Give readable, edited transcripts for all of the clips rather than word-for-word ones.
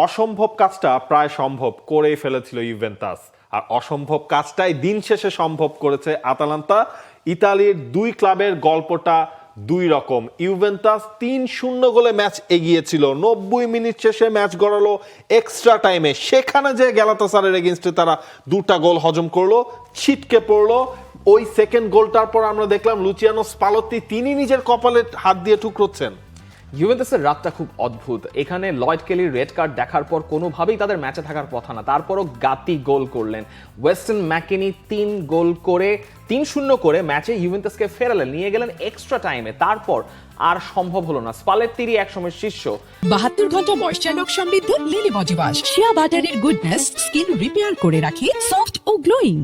অসম্ভব কাজটা প্রায় সম্ভব করেই ফেলেছিল ইউভেন্টাস, আর অসম্ভব কাজটাই দিন শেষে সম্ভব করেছে আতালান্তা। ইতালির দুই ক্লাবের গল্পটা দুই রকম। ইউভেন্টাস 3-0 গোলে ম্যাচ এগিয়েছিল, 90 মিনিট শেষে ম্যাচ গড়ালো এক্সট্রা টাইমে, সেখানে যে গ্যালাতাসারাইয়ের এগেইনস্টে তারা দুটা গোল হজম করলো, ছিটকে পড়লো। ওই সেকেন্ড গোলটার পর আমরা দেখলাম লুচিয়ানো স্পালোত্তি তিনি নিজের কপালে হাত দিয়ে ঠুকরোচ্ছেন। ইউভেন্টাসের রাতটা খুব অদ্ভুত। এখানে লয়েড কেলির রেড কার্ড দেখার পর কোনোভাবেই তাদের ম্যাচে থাকার কথা না, তারপরও গাতি গোল করলেন। ওয়েস্টন ম্যাকেনি 3 গোল করে 3-0 করে ম্যাচে ইউভেন্টাসকে ফেরালেন, নিয়ে গেলেন এক্সট্রা টাইমে। তারপর আর সম্ভব হলো না। স্পালেত্তিরই একসময় শিষ্য 72 ঘন্টা ময়েশ্চার লক সমৃদ্ধ লিলি বডি ওয়াশ, শিয়া বাটারের গুডনেস স্কিন রিপেয়ার করে রাখে সফট ও গ্লোয়িং।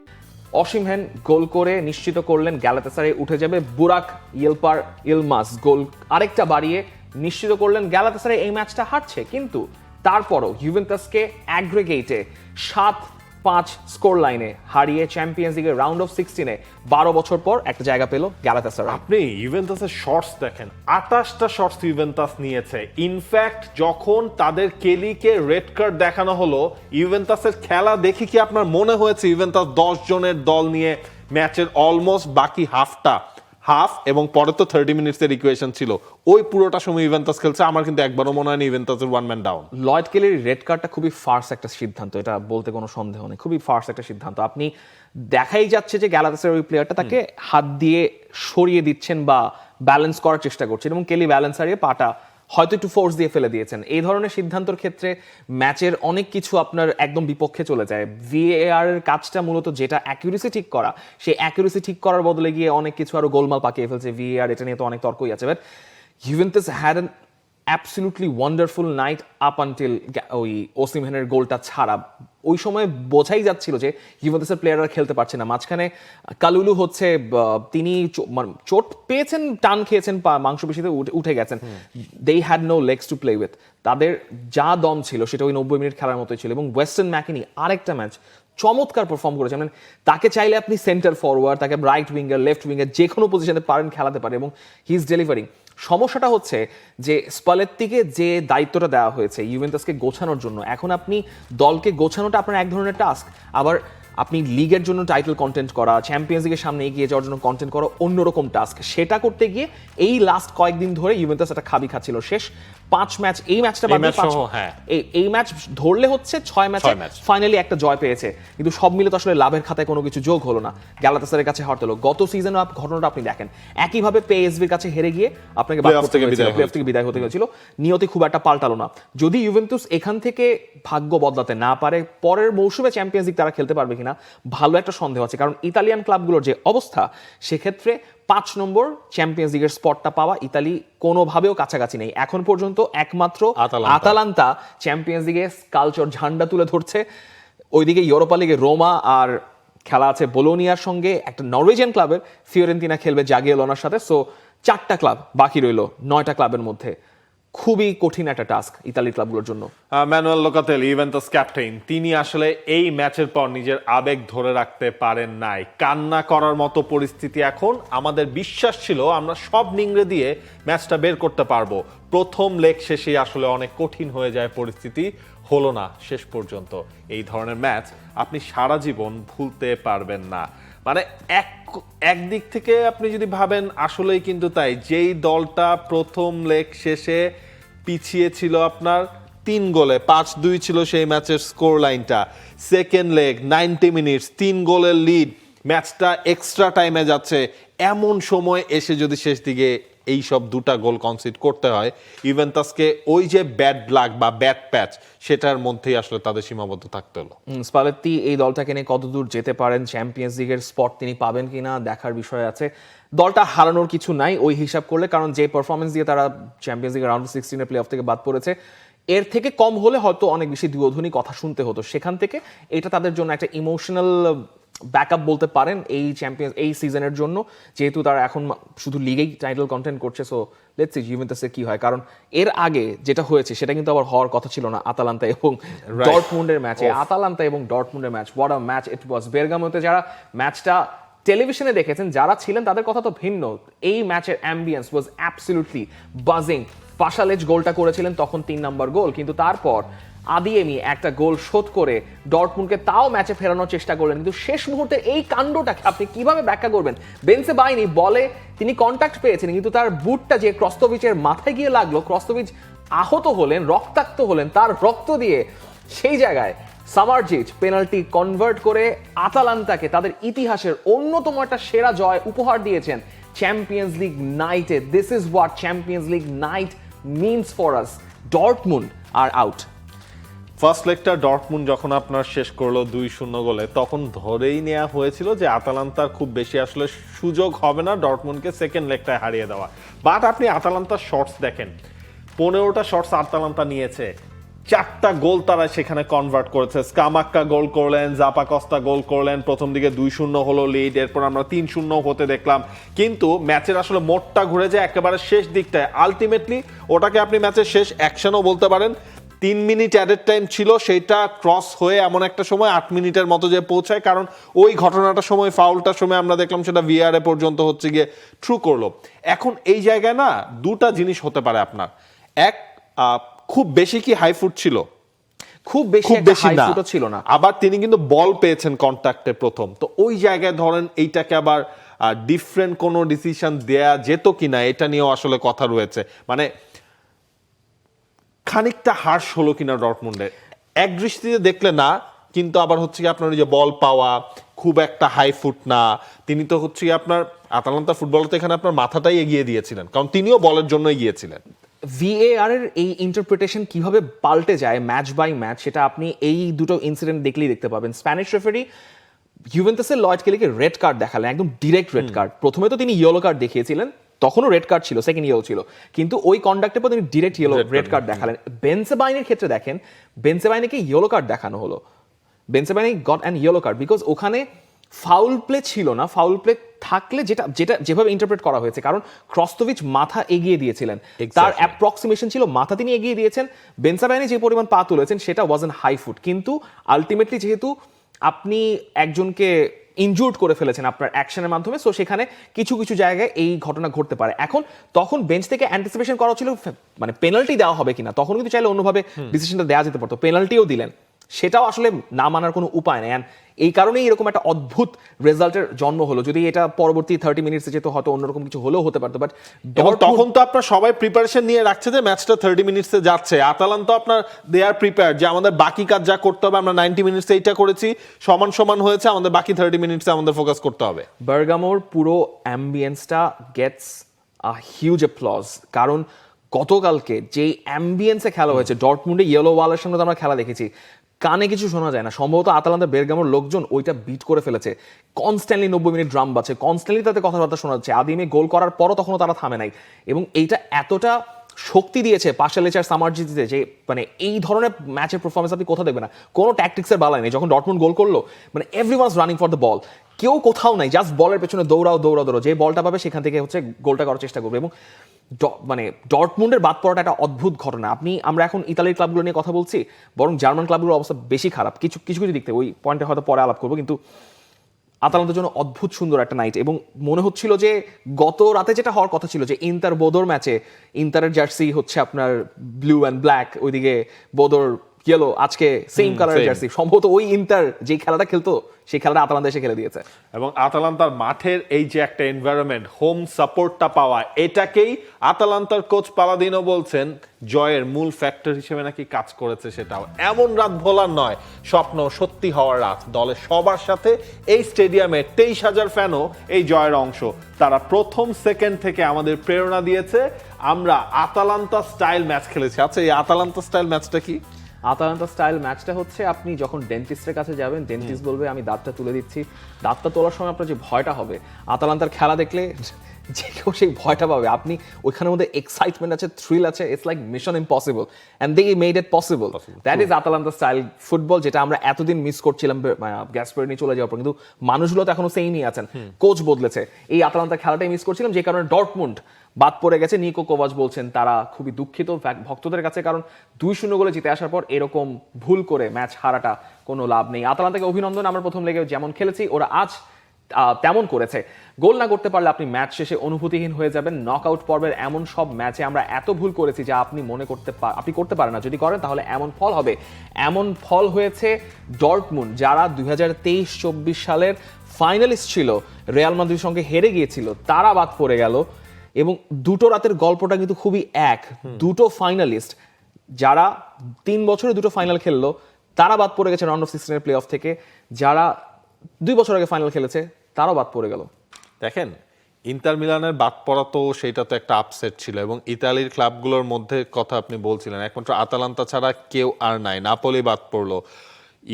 অসীমহেন গোল করে নিশ্চিত করলেন গ্যালাতাসারাই উঠে যাবে। বুরাক ইয়েলপার ইলমাস গোল আরেকটা বাড়িয়ে নিশ্চিত করলেন গ্যালাতাসারাই এই ম্যাচটা হারছে। কিন্তু তারপরও ইউভেন্টাসকে অ্যাগ্রিগেটে 7-5 স্কোর লাইনে হারিয়ে চ্যাম্পিয়ন্স লিগের রাউন্ড অফ 16-এ 12 বছর পর একটা জায়গা পেল গ্যালাতাসারাই। আপনি ইউভেন্টাসের শর্টস দেখেন, 28টা শর্টস ইউভেন্টাস নিয়েছে। ইনফ্যাক্ট যখন তাদের কেলিকে রেড কার্ড দেখানো হলো, ইউভেন্টাসের খেলা দেখি কি আপনার মনে হয়েছে ইউভেন্টাস 10 জনের দল নিয়ে ম্যাচের অলমোস্ট বাকি হাফ এবং পরে তো 30 মিনিটসের ইকুয়েশন ছিল, ওই পুরোটা সময় ইউভেন্টাস খেলছে। আমার কিন্তু একবারও মনে হয়নি ইউভেন্টাসের ওয়ান ম্যান ডাউন। লয়েড কেলির রেড কার্ডটা খুবই ফার্স্ট একটা সিদ্ধান্ত, এটা বলতে কোনো সন্দেহ নেই, খুবই ফার্স্ট একটা সিদ্ধান্ত। আপনি দেখাই যাচ্ছে যে গ্যালাতাসারাই ওই প্লেয়ারটা তাকে হাত দিয়ে সরিয়ে দিচ্ছেন বা ব্যালেন্স করার চেষ্টা করছেন, এবং কেলি ব্যালেন্স হারিয়ে পাটা হয়তো একটু ফোর্স দিয়ে ফেলে দিয়েছেন। এই ধরনের সিদ্ধান্তের ক্ষেত্রে ম্যাচের অনেক কিছু আপনার একদম বিপক্ষে চলে যায়। ভিএআর এর কাজটা মূলত যেটা অ্যাকিউরেসি ঠিক করা, সেই অ্যাকিউরেসি ঠিক করার বদলে গিয়ে অনেক কিছু আরো গোলমাল পাকিয়ে ফেলছে ভিএআর। এটা নিয়ে তো অনেক তর্কই আছে, but Juventus had an absolutely wonderful night up until ওই ওসিমহেনের গোলটা ছাড়া। ওই সময় বোঝাই যাচ্ছিল যে ইউভেন্টাসের প্লেয়াররা খেলতে পারছে না। মাঝখানে কালুলু হচ্ছে তিনি চোট পেয়েছেন, টান খেয়েছেন, মাংসপেশিতে উঠে গেছেন। They had no legs to play with. তাদের যা দম ছিল সেটা ওই 90 মিনিট খেলার মতোই ছিল। এবং ওয়েস্টার্ন ম্যাকেনি আরেকটা ম্যাচ চমৎকার পারফর্ম করেছে। মানে তাকে চাইলে আপনি সেন্টার ফরওয়ার্ড, তাকে রাইট উইঙ্গার, লেফট উইঙ্গার, যে কোনো পজিশনে পারেন খেলাতে পারে, এবং হি ইজ ডেলিভারিং। সমস্যাটা হচ্ছে যে স্পালেত্তিকে যে দায়িত্বটা দেওয়া হয়েছে ইউভেন্টাসকে গোছানোর জন্য, এখন আপনি দলকে গোছানোটা আপনার এক ধরনের টাস্ক, আবার আপনি লিগের জন্য টাইটেল কন্টেন্ট করা, চ্যাম্পিয়ন্স লিগের সামনে এগিয়ে যাওয়ার জন্য কন্টেন্ট করা অন্যরকম টাস্ক। সেটা করতে গিয়ে এই লাস্ট কয়েকদিন ধরে ইউভেন্টাস একটা খাবি খাচ্ছিল। শেষ 5 ম্যাচ, এই ম্যাচটা এই ম্যাচ ধরলে হচ্ছে 6 ম্যাচে ফাইনালি একটা জয় পেয়েছে, কিন্তু সব মিলে তো আসলে লাভের খাতায় কোনো কিছু যোগ হলো না। গ্যালাতাসারাইয়ের কাছে হারতে হলো। গত সিজনে ঘটনাটা আপনি দেখেন, একইভাবে পিএসভির কাছে হেরে গিয়ে আপনাকে প্লেঅফ থেকে বিদায় হতে হয়েছিল। নিয়তি খুব একটা পাল্টালো না। যদি ইউভেন্টাস এখান থেকে ভাগ্য বদলাতে না পারে, পরের মৌসুমে চ্যাম্পিয়ন্স লিগ তারা খেলতে পারবে কিনা ভালো একটা সন্দেহ আছে। কারণ ইতালিয়ান ক্লাবগুলোর যে অবস্থা, সেক্ষেত্রে 5 নম্বর চ্যাম্পিয়ন্স লিগের স্পটটা পাওয়া ইতালি কোনোভাবেও কাছাকাছি নেই। এখন পর্যন্ত একমাত্র আতালান্তা চ্যাম্পিয়ন্স লিগে কালচার ঝান্ডা তুলে ধরছে। ওইদিকে ইউরোপা লিগে রোমা আর খেলা আছে বোলোনিয়ার সঙ্গে, একটা নরওয়েজিয়ান ক্লাবের ফিওরেন্তিনা খেলবে জাগিয়েলোনার সাথে। সো 4টা ক্লাব বাকি রইল 9টা ক্লাবের মধ্যে। খুবই কঠিন একটা টাস্ক ইতালির ক্লাবগুলোর জন্য। ম্যানুয়েল লোকাতেলি, ইউভেন্টাস ক্যাপ্টেন, তিনি আসলে এই ম্যাচের পর নিজের আবেগ ধরে রাখতে পারেন নাই। কান্না করার মতো পরিস্থিতি। এখন আমাদের বিশ্বাস ছিল আমরা সব নিংড়ে দিয়ে ম্যাচটা বের করতে পারবো। প্রথম লেগ শেষে আসলে অনেক কঠিন হয়ে যায় পরিস্থিতি, হলো না শেষ পর্যন্ত। এই ধরনের ম্যাচ আপনি সারা জীবন ভুলতে পারবেন না। মানে একদিক থেকে আপনি যদি ভাবেন আসলেই কিন্তু তাই, যেই দলটা প্রথম লেগ শেষে পিছিয়ে ছিল আপনার 3 গোলে, 5-2 ছিল সেই ম্যাচের স্কোর লাইনটা। সেকেন্ড লেগ 90 মিনিটস, 3 গোলের লিড, ম্যাচটা এক্সট্রা টাইমে যাচ্ছে, এমন সময় এসে যদি শেষ দিকে এই সব 2টা গোল কনসিড করতে হয়, ইউভেন্টাসকে ওই যে ব্যাড লাক বা ব্যাড প্যাচ, সেটার মধ্যেই আসলে তাদের সীমাবদ্ধ থাকতে হলো। স্পালেত্তি এই দলটাকে নিয়ে কতদূর যেতে পারেন, চ্যাম্পিয়ন্স লিগের স্পট তিনি পাবেন কিনা দেখার বিষয় আছে। দলটা হারানোর কিছু নাই ওই হিসাব করলে, কারণ যে পারফরমেন্স দিয়ে তারা চ্যাম্পিয়ন্স লিগের রাউন্ড 16 প্লে অফ থেকে বাদ পড়েছে, এর থেকে কম হলে হয়তো অনেক বেশি দুয়োধনী কথা শুনতে হতো। সেখান থেকে এটা তাদের জন্য একটা ইমোশনাল ব্যাকআপ বলতে পারেন এই চ্যাম্পিয়ন্স এই সিজনের জন্য, যেহেতু তারা এখন শুধু লিগেই টাইটেল কন্টেন্ট করছে। সো লেটস সি ইউভেন্টাসের কি হয়, কারণ এর আগে যেটা হয়েছে সেটা কিন্তু আবার হওয়ার কথা ছিল না। আতালান্তা এবং ডর্টমুন্ডের ম্যাচে, আতালান্তা এবং ডর্টমুন্ডের ম্যাচ, হোয়াট আ ম্যাচ ইট ওয়াজ। বেরগামোতে যারা ম্যাচটা টেলিভিশনে দেখেছেন, যারা ছিলেন তাদের কথা তো ভিন্ন। এই ম্যাচের অ্যাম্বিয়েন্স ওয়াজ অ্যাবসলিউটলি বাজিং। পাশালেজ গোলটা করেছিলেন তখন 3 নম্বর গোল, কিন্তু তারপর আদিয়েমি একটা গোল শোধ করে ডর্টমুন্ডকে তাও ম্যাচে ফেরানোর চেষ্টা করলেন, কিন্তু শেষ মুহূর্তে এই কাণ্ডটাকে আপনি কিভাবে ব্যাখ্যা করবেন? বেনসে বাইনি বলে তিনি কন্ট্যাক্ট পেয়েছেন, কিন্তু তার বুটটা যে ক্রস্তোভিচের মাথায় গিয়ে লাগলো, ক্রস্তোভিচ আহত হলেন, রক্তাক্ত হলেন, তার রক্ত দিয়ে সেই জায়গায় সামারজিচ পেনাল্টি কনভার্ট করে আতালান্তাকে তাদের ইতিহাসের অন্যতম একটা সেরা জয় উপহার দিয়েছেন চ্যাম্পিয়ন্স লিগ নাইটে। This is what champions league night means for us. Dortmund are out. First লেগটা ডর্টমুন্ড যখন আপনার শেষ করলো 2-0 গোলে, তখন ধরেই নেওয়া হয়েছিল যে আতালান্তার খুব বেশি আসলে সুযোগ হবে না ডর্টমুন্ডকে সেকেন্ড লেগটায় হারিয়ে দেওয়া। বাট আপনি আতালান্তার শটস দেখেন, 15টা শটস আতালান্তা নিয়েছে, 4টা গোল তারা সেখানে কনভার্ট করেছে। স্কামাক্কা গোল করলেন, জাপাকস্তা গোল করলেন, প্রথম দিকে 2-0 হলো লিড, এরপর আমরা 3-0 হতে দেখলাম। কিন্তু ম্যাচের আসলে মোড়টা ঘুরে যায় একেবারে শেষ দিকটায়। আলটিমেটলি ওটাকে আপনি ম্যাচের শেষ অ্যাকশনও বলতে পারেন। 3 মিনিট অ্যাডেড টাইম ছিল, সেইটা ক্রস হয়ে এমন একটা সময় 8 মিনিটের মতো যে পৌঁছায়, কারণ ওই ঘটনাটার সময়, ফাউলটার সময় আমরা দেখলাম সেটা ভিআর এ পর্যন্ত হচ্ছে গিয়ে থ্রু করলো। এখন এই জায়গায় না দুটা জিনিস হতে পারে আপনার। এক, খুব বেশি কি হাই ফুট ছিল? খুব বেশি না, ছিল না। আবার তিনি কিন্তু বল পেয়েছেন কন্টাক্টে প্রথম, তো ওই জায়গায় ধরেন এইটাকে আবার ডিফারেন্ট কোনো ডিসিশন দেয়া যেত কিনা এটা নিয়েও আসলে কথা রয়েছে। মানে খানিকটা হার্শ হলো কিনা ডর্টমুন্ডের এক দৃষ্টিতে দেখলে না, কিন্তু আবার হচ্ছে কি আপনার ওই যে বল পাওয়া খুব একটা হাই ফুট না। তিনি তো হচ্ছে কি আপনার আতালান্তা ফুটবল তো এখানে আপনার মাথাটাই এগিয়ে দিয়েছিলেন, কারণ তিনিও বলের জন্য এগিয়েছিলেন। ভিএআর এর এই ইন্টারপ্রিটেশন কিভাবে পাল্টে যায় ম্যাচ বাই ম্যাচ, সেটা আপনি এই দুটো ইনসিডেন্ট দেখলেই দেখতে পাবেন। স্প্যানিশ রেফারি ইউভেন্টাসের লয়েড কেলিকে রেড কার্ড দেখালেন, একদম ডিরেক্ট রেড কার্ড। প্রথমে তো তিনি ইয়েলো কার্ড দেখিয়েছিলেন, তখনও রেড কার্ড ছিল, সেকেন্ড ইয়েলো ছিল, কিন্তু ওই কন্ডাক্টের পর তিনি ডিরেক্ট রেড কার্ড দেখালেন। বেনসেবাইনের ক্ষেত্রে দেখেন, বেনসেবাইনকে ইয়েলো কার্ড দেখানো হলো। Bensebaini got an yellow card because ওখানে ফাউল প্লে ছিল না। ফাউল প্লে থাকলে যেটা যেটা যেভাবে ইন্টারপ্রেট করা হয়েছে, কারণ ক্রস্তোভিচ মাথা এগিয়ে দিয়েছিলেন, তার অ্যাপ্রক্সিমেশন ছিল মাথা তিনি এগিয়ে দিয়েছেন। বেনসেবাইনি যে পরিমাণ পা তুলেছেন সেটা ওয়াজ এন হাই ফুট, কিন্তু আলটিমেটলি যেহেতু আপনি একজনকে ইনজুর্ড করে ফেলেছেন আপনার অ্যাকশনের মাধ্যমে, সো সেখানে কিছু কিছু জায়গায় এই ঘটনা ঘটতে পারে। এখন তখন বেঞ্চ থেকে অ্যান্টিসিপেশন করা ছিল মানে পেনাল্টি দেওয়া হবে কিনা, তখন কিন্তু চাইলে অন্যভাবে ডিসিশনটা দেওয়া যেতে পারতো, পেনাল্টিও দিলেন, সেটাও আসলে না মানার কোনো উপায় নেই। এই কারণেই এরকম একটা অদ্ভুত রেজাল্টের জন্ম হলো। যদি এটা পরবর্তী 30 মিনিটসে যেত হয়তো অন্যরকম কিছু হলেও হতে পারতো, বাট তখন তো আপনার সবাই প্রিপারেশন নিয়ে রাখছে যে ম্যাচটা 30 মিনিটসে যাচ্ছে। আতালান্তা আপনার দে আর প্রিপেয়ার যে আমাদের বাকি কাজ যা করতে হবে আমরা 90 মিনিটসে এইটা করেছি, সমান সমান হয়েছে, আমাদের বাকি 30 মিনিটসে আমাদের ফোকাস করতে হবে। বার্গামোর পুরো অ্যাম্বিয়েন্সটা গেটস আ হিউজ অ্যাপ্লজ, কারণ গতকালকে যেই অ্যাম্বিয়েন্সে খেলা হয়েছে, ডর্টমুন্ডে ইয়েলো ওয়ালের সঙ্গে তো আমরা খেলা দেখেছি, কানে কিছু শোনা যায় না। সম্ভবত আতালান্তা বেরগামোর লোকজন ওইটা বিট করে ফেলেছে। কনস্ট্যান্টলি 90 মিনিট ড্রাম বাজছে, কনস্ট্যান্টলি তাদের কথাবার্তা শোনা যাচ্ছে। আদিমে গোল করার পরও তখনও তারা থামে নাই, এবং এইটা এতটা শক্তি দিয়েছে পাশালেচার সামারজিতে যে মানে এই ধরনের ম্যাচের পারফরমেন্স আপনি কোথাও দেখবেন না। কোনো ট্যাকটিক্সের বালাই নেই। যখন ডর্টমুন্ড গোল করলো, মানে everyone's running for the ball, কেউ কোথাও নাই, জাস্ট বলের পেছনে দৌড়াও দৌড়াও দৌড়াও, যে বলটা পাবে সেখান থেকে হচ্ছে গোলটা করার চেষ্টা করবে। এবং মানে ডর্টমুন্ডের বাদ পড়াটা একটা অদ্ভুত ঘটনা। আমরা এখন ইতালির ক্লাবগুলো নিয়ে কথা বলছি, বরং জার্মান ক্লাবগুলোর অবস্থা বেশি খারাপ কিছু কিছু কিছু দিক থেকে, ওই পয়েন্টে হয়তো পরে আলাপ করবো। কিন্তু আতালান্তার জন্য অদ্ভুত সুন্দর একটা নাইট, এবং মনে হচ্ছিল যে গত রাতে যেটা হওয়ার কথা ছিল যে ইন্টার বোদোর ম্যাচে ইন্টারের জার্সি হচ্ছে আপনার ব্লু অ্যান্ড ব্ল্যাক, ওইদিকে বোদোর ইয়েলো, আজকে সেম কালারের জার্সি, সম্ভবত ওই ইন্টার যে খেলাটা খেলতো সেই খেলাটা আতালান্তা এসে খেলে দিয়েছে। এবং আতালান্তার মাঠের এই যে একটা এনভায়রনমেন্ট, হোম সাপোর্টটা পাওয়া, এটাকেই আতালান্তার কোচ পালাদিনো বলছেন জয়ের মূল ফ্যাক্টর হিসেবে নাকি কাজ করেছে। সেটাও এমন রাত ভোলার নয়, স্বপ্ন সত্যি হওয়ার রাত। দলের সবার সাথে এই স্টেডিয়ামে 23,000 ফ্যানও এই জয়ের অংশ। তারা প্রথম সেকেন্ড থেকে আমাদের প্রেরণা দিয়েছে। আমরা আতালান্তা স্টাইল ম্যাচ খেলেছি। আচ্ছা, এই আতালান্তা স্টাইল ম্যাচটা কি? আতালান্তা স্টাইল ম্যাচটা হচ্ছে আপনি যখন ডেন্টিস্টের কাছে যাবেন, ডেন্টিস্ট বলবে আমি দাঁতটা তুলে দিচ্ছি, দাঁতটা তোলার সময় আপনার যে ভয়টা হবে, আতালান্তার খেলা দেখলে যে কেউ সেই ভয়টা পাবে। আপনি ওইখানের মধ্যে এক্সাইটমেন্ট আছে, থ্রিল আছে, it's like mission impossible, and they made it possible. That is Atalanta style football, যেটা আমরা এতদিন মিস করছিলাম গ্যাসপারিনি চলে যাওয়ার পর। কিন্তু মানুষগুলো তো এখনো সেমই আছেন, কোচ বদলেছে, এই আতালান্তা খেলাটাই মিস করছিলাম, যে কারণে ডর্টমুন্ড বাদ পড়ে গেছে। নিকো কোভাচ বলছেন তারা খুবই দুঃখিত ভক্তদের কাছে, কারণ 2-0 গোলে জিতে আসার পর এরকম ভুল করে ম্যাচ হারাটা কোনো লাভ নেই। আতালান্তাকে অভিনন্দন। আমরা প্রথম লেগে যেমন খেলেছি, ওরা আজ তেমন করেছে। গোল না করতে পারলে আপনি ম্যাচ শেষে অনুভূতিহীন হয়ে যাবেন। নকআউট পর্বের এমন সব ম্যাচে আমরা এত ভুল করেছি যা আপনি আপনি করতে পারেন না, যদি করেন তাহলে এমন ফল হবে। এমন ফল হয়েছে ডর্টমুন্ড, যারা 2023-24 সালের ফাইনালিস্ট ছিল, রিয়াল মাদ্রিদের সঙ্গে হেরে গিয়েছিল, তারা বাদ পড়ে গেল। এবং দুটো রাতের গল্পটা কিন্তু খুবই দুটো ফাইনালিস্ট যারা 3 বছরে দুটো ফাইনাল খেললো, তারা বাদ পড়ে গেছে রাউন্ড অফ 16 প্লে অফ থেকে। যারা 2 বছর আগে ফাইনাল খেলেছে তারাও বাদ পড়ে গেল। দেখেন, ইন্টার মিলানের বাদ পড়া তো সেটা তো একটা আপসেট ছিল, এবং ইতালির ক্লাবগুলোর মধ্যে কথা আপনি বলছিলেন, একমাত্র আতালান্তা ছাড়া কেউ আর নাই। নাপোলি বাদ পড়লো,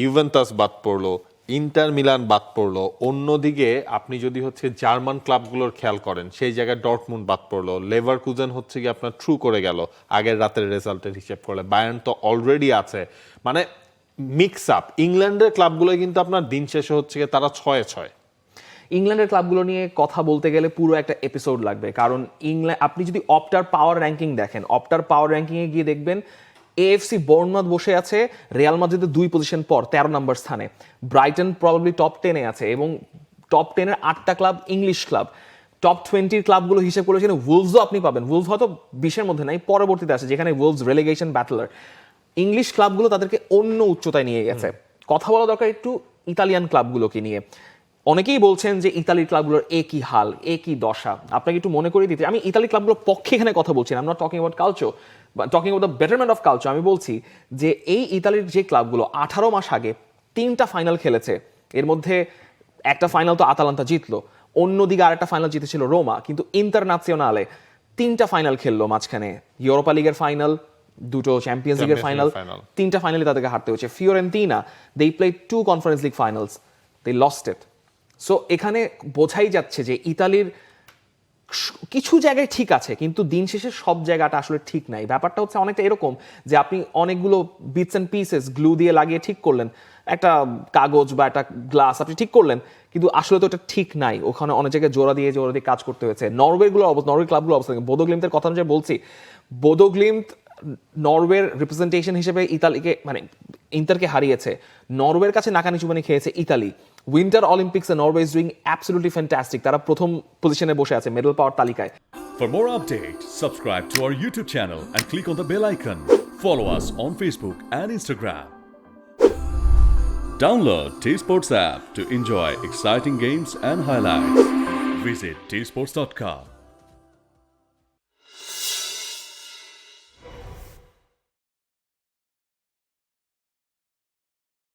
ইউভেন্টাস বাদ পড়লো, ইন্টার মিলান বাদ পড়লো। অন্যদিকে আপনি যদি হচ্ছে জার্মান ক্লাবগুলোর খেয়াল করেন, সেই জায়গায় ডর্টমুন্ড বাদ পড়লো, লেভারকুজেন হচ্ছে কি আপনার থ্রু করে গেল আগের রাতের রেজাল্টের হিসেব করলে, বায়ার্ন তো অলরেডি আছে। মানে মিক্স আপ। ইংল্যান্ডের ক্লাবগুলো কিন্তু আপনার দিন শেষে হচ্ছে কি তারা 6-6। ইংল্যান্ডের ক্লাবগুলো নিয়ে কথা বলতে গেলে পুরো একটা এপিসোড লাগবে, কারণ ইংল্যান্ড, আপনি যদি অপটার পাওয়ার র্যাঙ্কিং দেখেন, অপটার পাওয়ার র্যাঙ্কিংয়ে গিয়ে দেখবেন এএফসি বোর্নমাউথ বসে আছে রিয়াল মাদ্রিদের 2 পজিশন পর 13 নম্বর স্থানে। ব্রাইটন প্রবাবলি টপ 10-এ আছে, এবং টপ 10-এর 8টা ক্লাব ইংলিশ ক্লাব। টপ 20 ক্লাবগুলো হিসেব করে সেখানে উলভসও আপনি পাবেন। উলভস হয়তো 20-এর মধ্যে নাই, পরবর্তীতে আছে, যেখানে উলভস রেলিগেশন ব্যাটলার। ইংলিশ ক্লাবগুলো তাদেরকে অন্য উচ্চতায় নিয়ে গেছে। কথা বলা দরকার একটু ইতালিয়ান ক্লাবগুলোকে নিয়ে। অনেকেই বলছেন যে ইতালির ক্লাবগুলোর একই হাল, একই দশা। আপনাকে একটু মনে করিয়ে দিতে, আমি ইতালি ক্লাবগুলোর পক্ষে এখানে কথা বলছি না, I am not talking about culture, talking about the betterment of culture. আমি বলছি যে এই ইতালির যে ক্লাবগুলো 18 মাস আগে 3টা ফাইনাল খেলেছে, এর মধ্যে একটা ফাইনাল তো আতালান্তা জিতলো, অন্যদিকে আরেকটা ফাইনাল জিতেছিল রোমা, কিন্তু ইন্টারন্যাশনালে 3টা ফাইনাল খেললো মাঝখানে, ইউরোপা লিগের ফাইনাল, 2টো চ্যাম্পিয়ন্স লিগের ফাইনাল, 3টা ফাইনালে তাদেরকে হারতে হয়েছে। Fiorentina, they played 2 conference league finals, they lost it. So এখানে বোঝাই যাচ্ছে যে ইতালির কিছু জায়গায় ঠিক আছে, কিন্তু দিন শেষে সব জায়গাটা আসলে ঠিক নাই। ব্যাপারটা হচ্ছে অনেকটা এরকম যে আপনি অনেকগুলো বিটস অ্যান্ড পিসেস গ্লু দিয়ে লাগিয়ে ঠিক করলেন, একটা কাগজ বা একটা গ্লাস আপনি ঠিক করলেন, কিন্তু আসলে তো এটা ঠিক নাই। ওখানে অনেক জায়গায় জোড়া দিয়ে কাজ করতে হয়েছে। নরওয়ে ক্লাবগুলো অবস্থা, বোদোগ্লিমতের কথা অনুযায়ী বলছি, বোদোগ্লিমত নরওয়ের রিপ্রেজেন্টেশন হিসেবে ইতালিকে, মানে ইন্টারকে হারিয়েছে। নরওয়ের কাছে নাকানি চুবানি খেয়েছে ইতালি। উইন্টার অলিম্পিক্সে Norway is doing absolutely fantastic, তারা প্রথম পজিশনে বসে আছে মেডেল পাওয়ার তালিকায়। For more updates, subscribe to our YouTube channel and click on the bell icon. Follow us on Facebook and Instagram. Download T-Sports app to enjoy exciting games and highlights. Visit tsports.com.